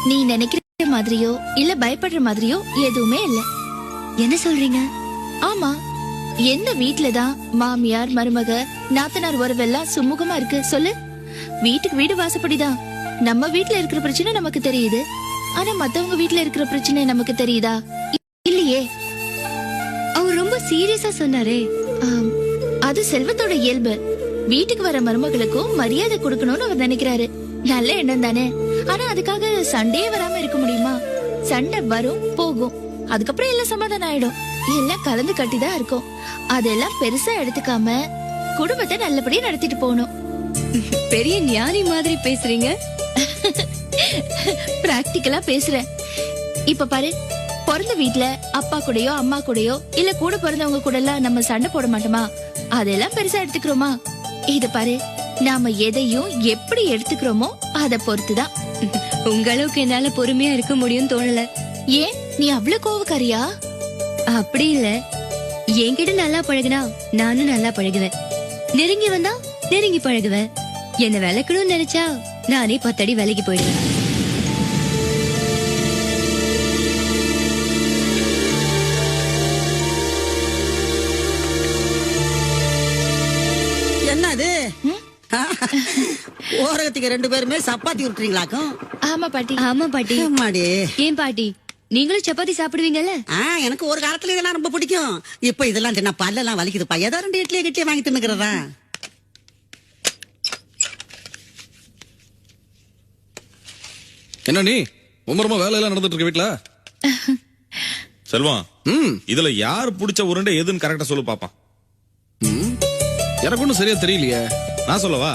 நீ நினைக்கிற மாதிரியோ இல்ல பயப்படுற மாதிரியோ எதுவுமே இல்ல. என்ன சொல்றீங்க? ஆமா, எந்த வீட்டுலதான் மாமியார் மருமக நாத்தனார் உறவெல்லாம் சுமூகமா இருக்கு சொல்லு? வீட்டுக்கு வீடு வாசப்படிதான். நம்ம வீட்டுல இருக்கிற பிரச்சனை நமக்கு தெரியுது, ஆனா மத்தவங்க வீட்டுல இருக்கிற பிரச்சனை நமக்கு தெரியுதா? இல்லையே. அவர் ரொம்ப சீரியஸா சொன்னாரே. அது செல்வத்தோட இயல்பு. வீட்டுக்கு வர மருமகளுக்கும் மரியாதை கொடுக்கணும்னு அவர் நினைக்கிறாரு. நல்ல எண்ணம் தானே. ஆனா அதுக்காக சண்டையே வராம இருக்க முடியுமா? சண்டை வரும் போகும், அதுக்கப்புறம் எல்லாம் சமாதானம் ஆயிடும். எல்லாம் கலந்து கட்டிதான் இருக்கும். அதெல்லாம் பெருசா எடுத்துக்காம குடும்பத்தை நல்லபடியா நடத்திட்டு போகணும். பெரிய ஞானி மாதிரி பேசுறீங்க. பிராக்டிக்கலா பேசுறேன். இப்ப பாரு, பிறந்த வீட்டுல அப்பா கூடயோ அம்மா கூடயோ இல்ல கூட பிறந்தவங்க கூட எல்லாம் நம்ம சண்டை போட மாட்டோமா? அதெல்லாம் பெருசா எடுத்துக்கிறோமா? இது பாரு, நாம எதையும் எப்படி எடுத்துக்கிறோமோ அத பொறுத்துதான். உங்க அளவுக்கு என்னால பொறுமையா இருக்க முடியும் தோணல. ஏன் நீ அவ்வளவு கோவக்காரியா? அப்படி இல்ல, என்கிட்ட நல்லா பழகுனா நானும் நல்லா பழகுவேன். நெருங்கி வந்தா நெருங்கி பழகுவேன். என்ன விளக்கணும்னு நினைச்சா நானே 10 அடி விலகி போயிடுவேன். என்னது ஓரகத்துக்கு 2 பேருமே சப்பாத்தி உருட்டுறீங்களாக்கும்? ஆமா பாட்டி. ஆமா பாட்டி. அம்மாடி. ஏன் பாட்டி, நீங்களும் சப்பாத்தி சாப்பிடுவீங்கல்ல? எனக்கு ஒரு காலத்துல இதெல்லாம் ரொம்ப பிடிக்கும். இப்ப இதெல்லாம் தின்னா பல்லெல்லாம் வலிக்குதுப்பா. ஏதோ 2 இட்லியை கட்டியே வாங்கி தின்னுக்கிறதா. என்ன நீ மும்மரமா வேலையெல்லாம் நடந்துட்டு இருக்க வீட்டுல? செல்வம், இதுல யார் புடிச்ச உருண்டை எதுன்னு கரெக்டா சொல்லு பாப்பான். எனக்கு ஒண்ணும் சரியா தெரியலையே. நான் சொல்லவா?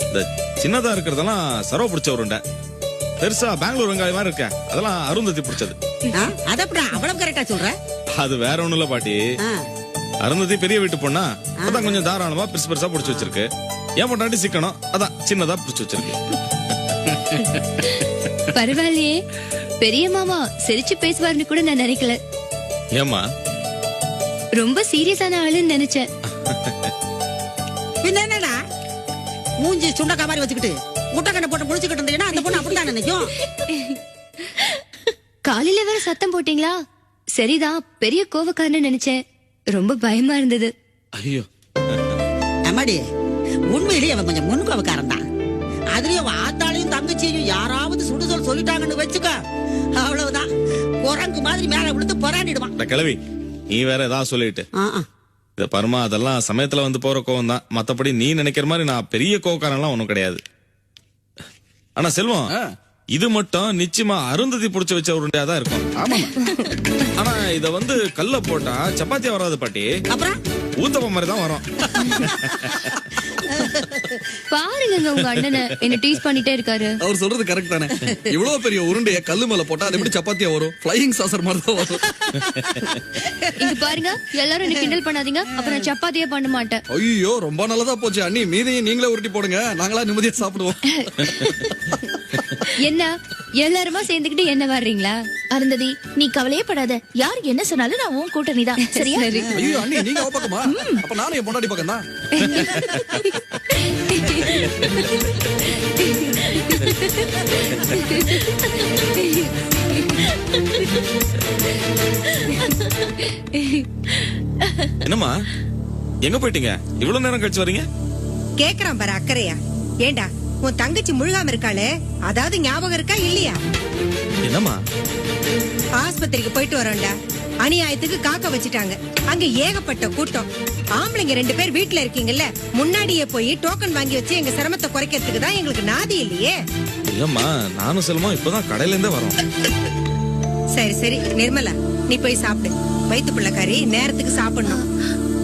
இந்த சின்னதா இருக்கிறதெல்லாம் சரவ பிடிச்ச உருண்டை. பெருசா பெங்களூர் வெங்காயம் மாதிரி இருக்க அதெல்லாம் அருந்ததி பிடிச்சது. அதப்படா அவ்வளவு கரெக்டா சொல்ற? அது வேற ஒண்ணும் இல்ல பாட்டி. அருந்ததி பெரிய வீட்டு பொண்ணா, அதான் கொஞ்சம் தாராளமா பெருசு பெருசா பிடிச்சு வச்சிருக்கு. ஏன் பொண்டாட்டி சிக்கனம், அதான் சின்னதா பிடிச்சு வச்சிருக்கு. பரவாயில்லையே, பெரிய மாமா சிரிச்சு பேசுவார்னு கூட நான் நினைக்கல. ஏமா ரொம்ப சீரியஸான ஆளுன்னு நினைச்சேன். பின்ன என்னடா மூஞ்சி சுண்டக்கா மாதிரி வச்சுக்கிட்டு முட்டைக்கண்ணை போட்டு முடிச்சுக்கிட்டு இருந்தீங்கன்னா அந்த பொண்ணு அப்படித்தான் நினைக்கும். காலையில வேற சத்தம் போட்டீங்களா? சரிதான், பெரிய கோவக்காரன்னு நினைச்சேன். ரொம்ப பயமா இருந்தது. ஐயோ அம்மாடி, உண்மையிலேயே அவன் கொஞ்சம் முன்கோவக்காரன் தான். அதுலயும் ஆத்தாளையும் தங்கச்சியும் யாராவது சுடுதல் சொல்லிட்டாங்கன்னு வச்சுக்க, அவ்வளவுதான் குரங்கு மாதிரி மேல விழுந்து பொறாண்டிடுவான். கிழவி, நீ வேற ஏதாவது சொல்லிட்டு இத பருமா, அதெல்லாம் சமயத்துல வந்து போற கோவம் தான். மத்தபடி நீ நினைக்கிற மாதிரி நான் பெரிய கோவக்காரன்லாம் ஒண்ணும் கிடையாது. ஆனா செல்வம், இது மட்டும் நிச்சயமா அருந்ததி புடிச்சு வச்ச உருண்டையா தான் இருக்கும். ஆமா. ஆனா இத வந்து கல்ல போட்டா சப்பாத்தியா வராது பாட்டி, அப்புறம் ஊத்தப்ப மாதிரி தான் வரும். பாருங்க உங்க அண்ணனை என்ன டீஸ் பண்ணிட்டே இருக்காரு. அவர் சொல்றது கரெக்ட் தானே. இவ்வளவு பெரிய உருண்டைய கல்லு மேல போட்டா அது எப்படி சப்பாத்தியா வரும்? ஃப்ளையிங் சாசர் மாதிரி தான் வரும். இங்க பாருங்க, எல்லாரும் என்ன கிண்டல் பண்ணாதீங்க, அப்ப நான் சப்பாத்தியே பண்ண மாட்டேன். ஐயோ, ரொம்ப நல்லதா போச்சு அண்ணி. மீதையும் நீங்களே உருட்டி போடுங்க, நாங்களா நிம்மதியா சாப்பிடுவோம். என்ன எல்லாருமா சேர்ந்துக்கிட்டு என்ன வர்றீங்களா? அருந்ததி, நீ கவலையே படாத. யார் என்ன சொன்னாலும் நான் உன் கூட்டணி தான். சரியா? ஐயோ அண்ணி, நீங்க அவ பக்கமா? அப்ப நானும் என் பொண்டாட்டி பக்கம் தான். என்னம்மா, எங்க போயிட்டீங்க? இவ்வளவு நேரம் கழிச்சு வரீங்க? கேக்குறான் பாரு அக்கறையா. ஏண்டா, உன் தங்கச்சி முழுகாம இருக்காளே, அதாவது ஞாபகம் இருக்கா இல்லையா? என்னம்மா? ஆஸ்பத்திரிக்கு போயிட்டு வரோம்டா. அநியாயத்துக்கு காக்க வச்சுட்டாங்க. அங்க ஏகப்பட்ட கூட்டம். ஆம்பளைங்க 2 பேர் வீட்டுல இருக்கீங்கல்ல, முன்னாடியே போய் டோக்கன் வாங்கி வச்சு எங்க சிரமத்தை குறைக்கிறதுக்கு தான் எங்களுக்கு நாதி இல்லையே. இல்லம்மா, நானும் செல்வம் இப்பதான் கடையில இருந்தே வரோம். சரி சரி நிர்மலா, நீ போய் சாப்பிடு. வயிற்று பிள்ளைக்காரி நேரத்துக்கு சாப்பிடணும்.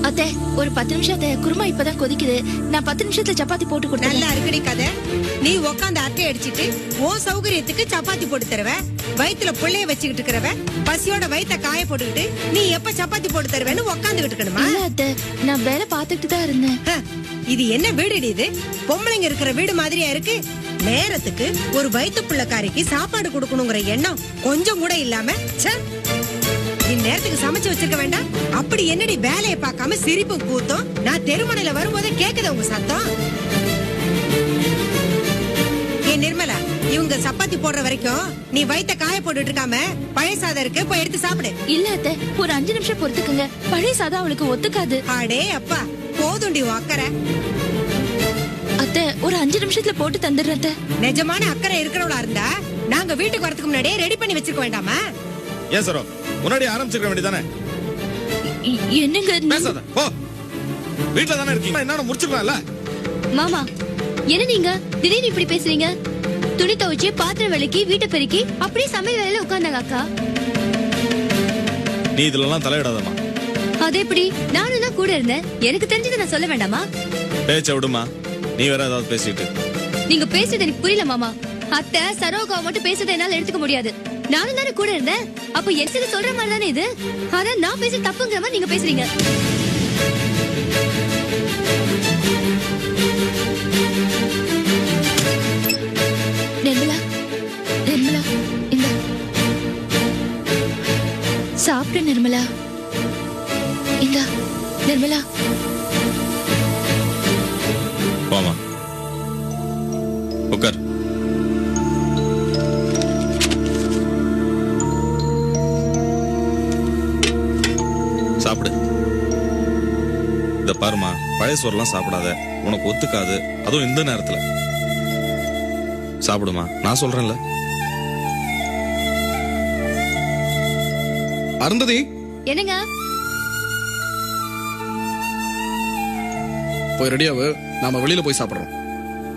அத்தை, ஒரு 10 நிமிஷத்தை, குருமா இப்பதான் கொதிக்குது. நான் 10 நிமிஷத்துல சப்பாத்தி போட்டு கொடுத்தேன். நல்லா இருக்குடி கதை. நீ உக்காந்து அட்டை அடிச்சிட்டு உன் சௌகரியத்துக்கு சப்பாத்தி போட்டு தருவ. வயித்துல பிள்ளைய வச்சுக்கிட்டு இருக்கிறவ பசியோட வயித்த காய போட்டுக்கிட்டு நீ எப்ப சப்பாத்தி போட்டு தருவேன்னு உக்காந்துகிட்டு இருக்கணுமா? இல்ல அத்தை, நான் வேலை பார்த்துட்டு தான் இருந்தேன். இது என்ன வீடு இது? பொம்பளைங்க இருக்கிற வீடு மாதிரியா இருக்கு? நேரத்துக்கு ஒரு வயிற்று பிள்ளைக்காரிக்கு சாப்பாடு கொடுக்கணுங்கிற எண்ணம் கொஞ்சம் கூட இல்லாம நேரத்துக்கு சமைச்சு வச்சிருக்க வேண்டாம். அப்படி என்னடி வேலையை பார்க்காம சிரிப்பும் கூத்தும்? நான் தெருமனையில வரும்போது கேக்குது உங்க சத்தம். ஏ நிர்மலா, இவங்க சப்பாத்தி போடுற வரைக்கும் நீ வயித்த காய போட்டுட்டு இருக்காம பழைய சாதம் இருக்கு போய் எடுத்து சாப்பிடு. இல்ல அத்தை, ஒரு 5 நிமிஷம் பொறுத்துக்குங்க. பழைய சாதம் அவளுக்கு ஒத்துக்காது. அடே அப்பா, போதுண்டி உன் அக்கறை. அத்தை, ஒரு 5 நிமிஷத்துல போட்டு தந்துடுறேன் அத்தை. நிஜமான அக்கறை இருக்கிறவளா இருந்தா நாங்க வீட்டுக்கு வரதுக்கு முன்னாடியே ரெடி பண்ணி வச்சிருக்க வேண்டாமா? ஏன் சரோ முன்னாடி ஆரம்பிச்சிருக்க வேண்டியதானே? என்னங்க நீ- பேசாத போ. வீட்ல தானே இருக்கீங்க, என்ன முடிச்சுக்கலாம்ல? மாமா என்ன நீங்க திடீர்னு இப்படி பேசுறீங்க? துணி துவைச்சு பாத்திரம் விளக்கி வீட்டை பெருக்கி அப்படியே சமையல் வேலையில உட்கார்ந்தாங்க அக்கா. நீ இதுலலாம் தலையிடாதம்மா. அது எப்படி? நானும் தான் கூட இருந்தேன். எனக்கு தெரிஞ்சதை நான் சொல்ல வேண்டாமா? பேச்ச விடுமா, நீ வேற ஏதாவது பேசிட்டு. நீங்க பேசுறது எனக்கு புரியல மாமா. அத்தை சரோகாவை மட்டும் பேசுறதை என்னால எடுத்துக்க முடியாது. நானும் தானே கூட இருந்தேன். அப்ப எனக்கு சொல்ற மாதிரி தானே இது. ஆனா நான் பேச தப்புங்கிற மாதிரி நீங்க பேசுறீங்க. நிர்மலா, நிர்மலா, இந்த சாப்பிடு நிர்மலா. இந்த நிர்மலா, போமா உட்கார். சாப்பிடு. இந்த பாருமா, பழைய சோறுலாம் சாப்பிடாத, உனக்கு ஒத்துக்காது. அதுவும் இந்த நேரத்துல. சாப்பிடுமா, நான் சொல்றேன்ல. அருந்ததி, என்னங்க? போய் ரெடியாவு, நாம வெளியில போய் சாப்பிடுறோம்.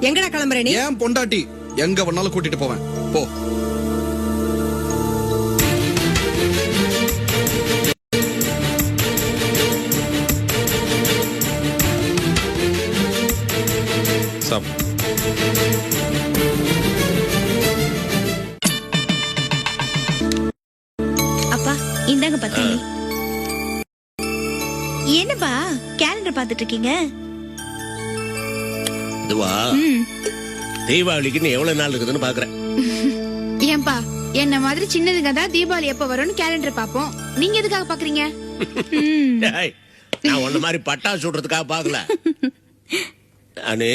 எங்கடா கிளம்புற நீ? ஏன் பொண்டாட்டி, எங்க வேணாலும் கூட்டிட்டு போவேன். போ. சாப்பிடு. அப்பா இந்தாங்க பத்தினி. என்னப்பா கேலண்டர் பாத்துட்டு இருக்கீங்க? இதுவா தீபாவளிக்குன்னு எவ்வளவு நாள் இருக்குதுன்னு பாக்குறேன். ஏன்பா என்ன மாதிரி சின்னதுங்க தான் தீபாவளி எப்ப வரும்னு கேலண்டர் பாப்போம். நீங்க எதுக்காக பாக்குறீங்க? டேய், நான் உன்ன மாதிரி பட்டாசு சுடுறதுக்காக பாக்கல. நானு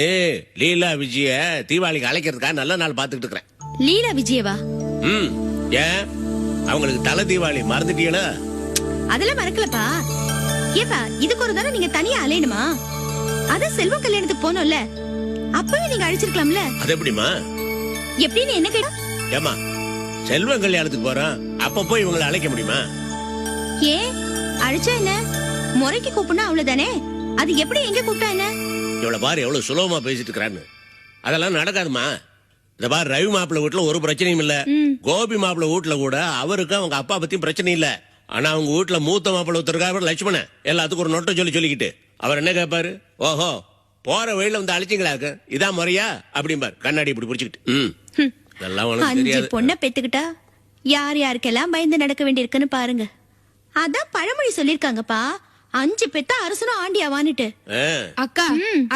லீலா விஜய தீபாவளிக்கு அழைக்கிறதுக்காக நல்ல நாள் பாத்துக்கிட்டு இருக்கிறேன். லீலா விஜயவா? ம், ஏன் அவங்களுக்கு தலை தீபாவளி மறந்துட்டீங்களா? அதெல்லாம் மறக்கலப்பா. ஏப்பா இதுக்கு ஒரு தடவை நீங்க தனியா அலையணுமா? அத செல்வம் கல்யாணத்துக்கு போனோம்ல, அப்பவே நீங்க அழைச்சிருக்கலாம்ல. அது எப்படிமா? எப்படின்னு என்ன கேட்டா? ஏமா செல்வம் கல்யாணத்துக்கு போறோம், அப்ப போய் இவங்களை அழைக்க முடியுமா? ஏன் அழைச்சா என்ன? முறைக்கு கூப்பிடணும் அவ்வளவுதானே. அது எப்படி எங்க கூப்பிட்டா என்ன? இவ்வளவு பாரு எவ்வளவு சுலபமா பேசிட்டு இருக்கிறான்னு. அதெல்லாம் நடக்காதுமா. இந்த பாரு ரவி மாப்பிள்ள வீட்டுல ஒரு பிரச்சனையும் இல்ல. கோபி மாப்பிள்ள வீட்டுல கூட அவருக்கு அவங்க அப்பா பத்தியும் பிரச்சனை இல்ல. ஆனா அவங்க வீட்டுல மூத்த மாப்பிள்ள ஒருத்தருக்காக லட்சுமணன் எல்லாத்துக்கும் ஒரு நொட்டை சொல்லிக்கிட்டு அவர் என்ன கேட்பாரு? ஓஹோ போற வழியில வந்து அழைச்சிங்களாக்கு, இதான் முறையா அப்படிம்பாரு கண்ணாடி இப்படி புடிச்சுக்கிட்டு. இதெல்லாம் உனக்கு 5 தெரியாது. பொண்ணை பெத்துக்கிட்டா யார் யாருக்கெல்லாம் பயந்து நடக்க வேண்டியிருக்குன்னு பாருங்க. அதான் பழமொழி சொல்லிருக்காங்கப்பா, 5 பெத்தா அரசனும் ஆண்டியாவான்னுட்டு. அக்கா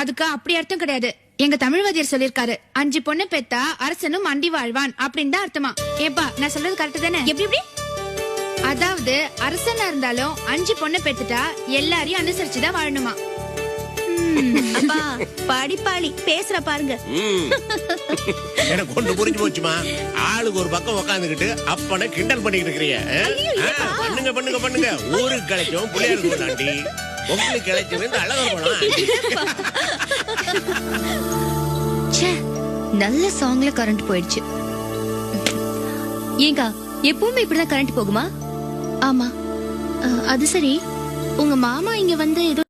அதுக்கு அப்படி அர்த்தம் கிடையாது. எங்க தமிழ்வாதியர் சொல்லிருக்காரு, 5 பொண்ணு பெத்தா அரசனும் அண்டி வாழ்வான் அப்படின்னு தான் அர்த்தமா. ஏப்பா நான் சொல்றது கரெக்ட் தானே? எப்படி எப்படி? அதாவது அரசனா இருந்தாலும் 5 பொண்ணு பெத்துட்டா எல்லாரையும் அனுசரிச்சுதான் வாழணுமா. அப்பா படிப்பாளி பேசுற பாருங்க. எனக்கு ஒண்ணு புரிஞ்சு போச்சுமா. ஆளுக்கு ஒரு பக்கம் உட்காந்துக்கிட்டு அப்பனை கிண்டல் பண்ணிட்டு இருக்கிறீங்க. பண்ணுங்க பண்ணுங்க பண்ணுங்க. ஊருக்கு கிடைச்சோம் பிள்ளையாருக்கு விளாண்டி, உங்களுக்கு கிடைச்சது அழகர் போலாம். ச்சே, நல்ல சாங்ல கரண்ட் போயிடுச்சு. ஏங்கா எப்பவுமே இப்படிதான் கரண்ட் போகுமா? ஆமா. அது சரி, உங்க மாமா இங்க வந்து ஏதோ